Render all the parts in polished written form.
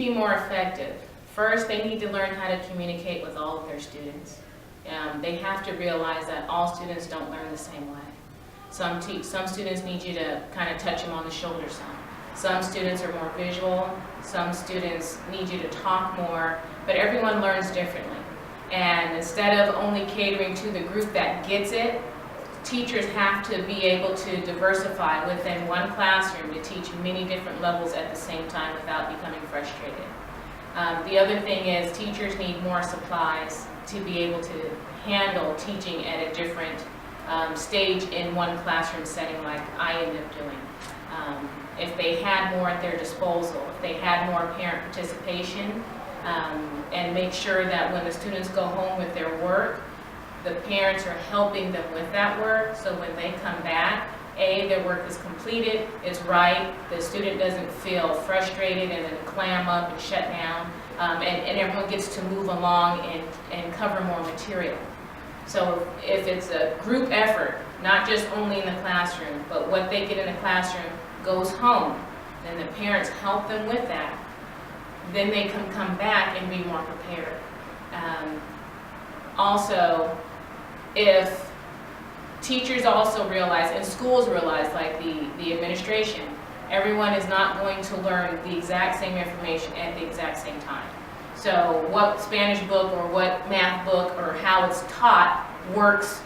Be more effective. First, they need to learn how to communicate with all of their students. They have to realize that all students don't learn the same way. Some students need you to kind of touch them on the shoulder some students are more visual, some students need you to talk more, but everyone learns differently. And instead of only catering to the group that gets it, teachers have to be able to diversify within one classroom to teach many different levels at the same time without becoming frustrated. The other thing is teachers need more supplies to be able to handle teaching at a different stage in one classroom setting like I end up doing. If they had more at their disposal, if they had more parent participation, and make sure that when the students go home with their work, the parents are helping them with that work, so when they come back, their work is completed, it's right, the student doesn't feel frustrated and then clam up and shut down, and everyone gets to move along and cover more material. So if it's a group effort, not just only in the classroom, but what they get in the classroom goes home, then the parents help them with that, then they can come back and be more prepared. Also, if teachers also realize, and schools realize, like the administration, everyone is not going to learn the exact same information at the exact same time. So what Spanish book or what math book or how it's taught works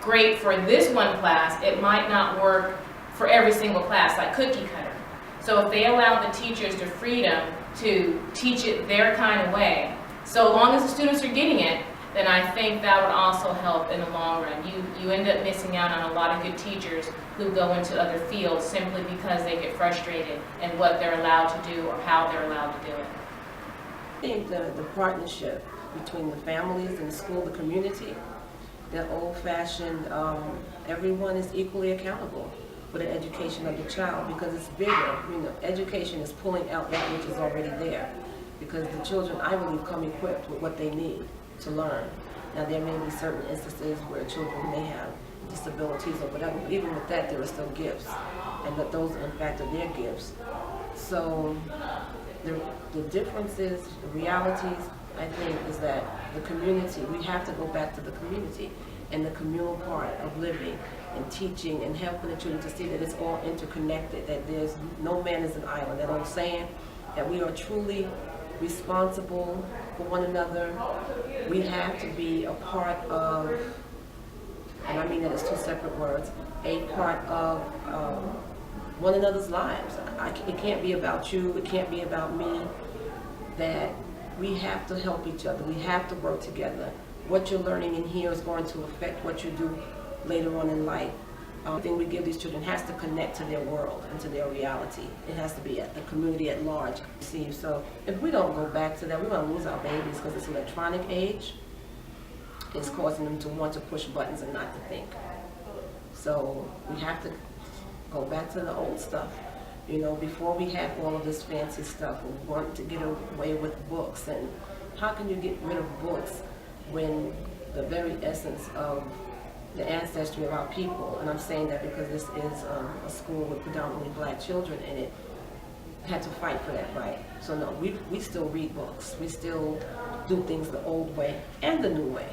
great for this one class, it might not work for every single class, like cookie cutter. So if they allow the teachers the freedom to teach it their kind of way, so long as the students are getting it, then I think that would also help in the long run. You end up missing out on a lot of good teachers who go into other fields simply because they get frustrated in what they're allowed to do or how they're allowed to do it. I think the partnership between the families and the school, the community, that old-fashioned, everyone is equally accountable for the education of the child, because it's bigger. You know, education is pulling out that which is already there, because the children, I believe, come equipped with what they need to learn. Now, there may be certain instances where children may have disabilities or whatever, but even with that, there are still gifts, and that those, in fact, are their gifts. So the differences, the realities, I think, is that the community, we have to go back to the community and the communal part of living and teaching and helping the children to see that it's all interconnected, that there's no man is an island, that old saying, that we are truly responsible for one another. We have to be a part of, and I mean that as two separate words, a part of one another's lives. It can't be about you, it can't be about me, that we have to help each other, we have to work together. What you're learning in here is going to affect what you do later on in life. Everything we give these children has to connect to their world and to their reality. It has to be at the community at large. So if we don't go back to that, we're going to lose our babies, because this electronic age is causing them to want to push buttons and not to think. So we have to go back to the old stuff. You know, before we had all of this fancy stuff, we wanted to get away with books. And how can you get rid of books when the very essence of the ancestry of our people, and I'm saying that because this is a school with predominantly black children in it, had to fight for that right. So no, we still read books. We still do things the old way and the new way.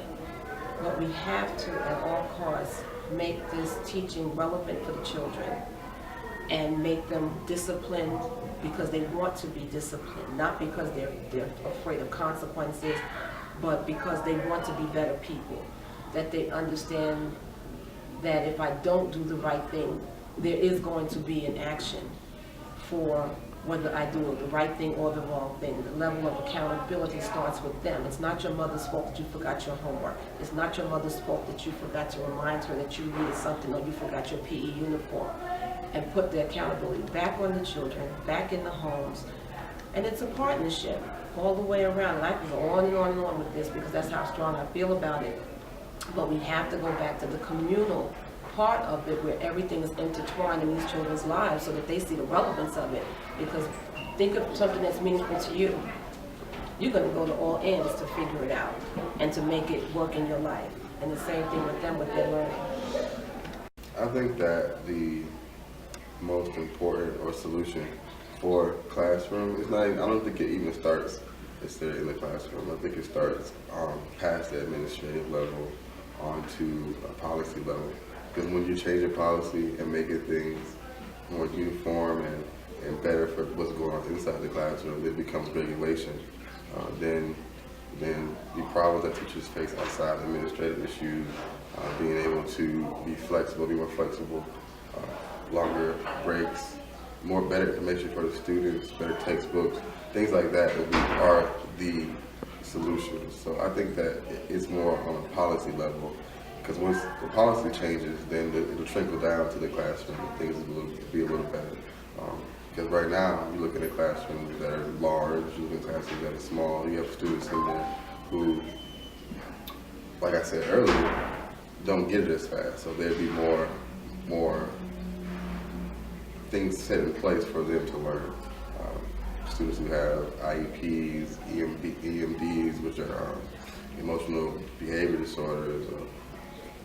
But we have to, at all costs, make this teaching relevant for the children and make them disciplined because they want to be disciplined, not because they're afraid of consequences, but because they want to be better people. That they understand that if I don't do the right thing, there is going to be an action for whether I do the right thing or the wrong thing. The level of accountability starts with them. It's not your mother's fault that you forgot your homework. It's not your mother's fault that you forgot to remind her that you needed something or you forgot your PE uniform. And put the accountability back on the children, back in the homes. And it's a partnership all the way around. And I can go on and on and on with this because that's how strong I feel about it. But we have to go back to the communal part of it where everything is intertwined in these children's lives so that they see the relevance of it. Because think of something that's meaningful to you. You're going to go to all ends to figure it out and to make it work in your life. And the same thing with them, with their learning. I think that the most important solution for classroom, it's not even, I don't think it even starts necessarily in the classroom. I think it starts past the administrative level onto a policy level. Because when you change a policy and making things more uniform and better for what's going on inside the classroom, it becomes regulation. Then the problems that teachers face outside administrative issues, being able to be flexible, be more flexible, longer breaks, more better information for the students, better textbooks, things like that are the solutions. So I think that it's more on a policy level, because once the policy changes, then it'll trickle down to the classroom and things will be a little better. Because right now, you look at classrooms that are large, you look at classrooms that are small, you have students in there who, like I said earlier, don't get it as fast. So there'd be more things set in place for them to learn. Students who have IEPs, EMDs, which are emotional behavior disorders,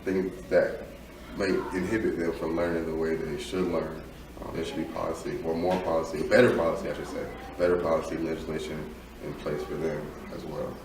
things that may inhibit them from learning the way that they should learn. There should be policy, or more policy, better policy, I should say, better policy and legislation in place for them as well.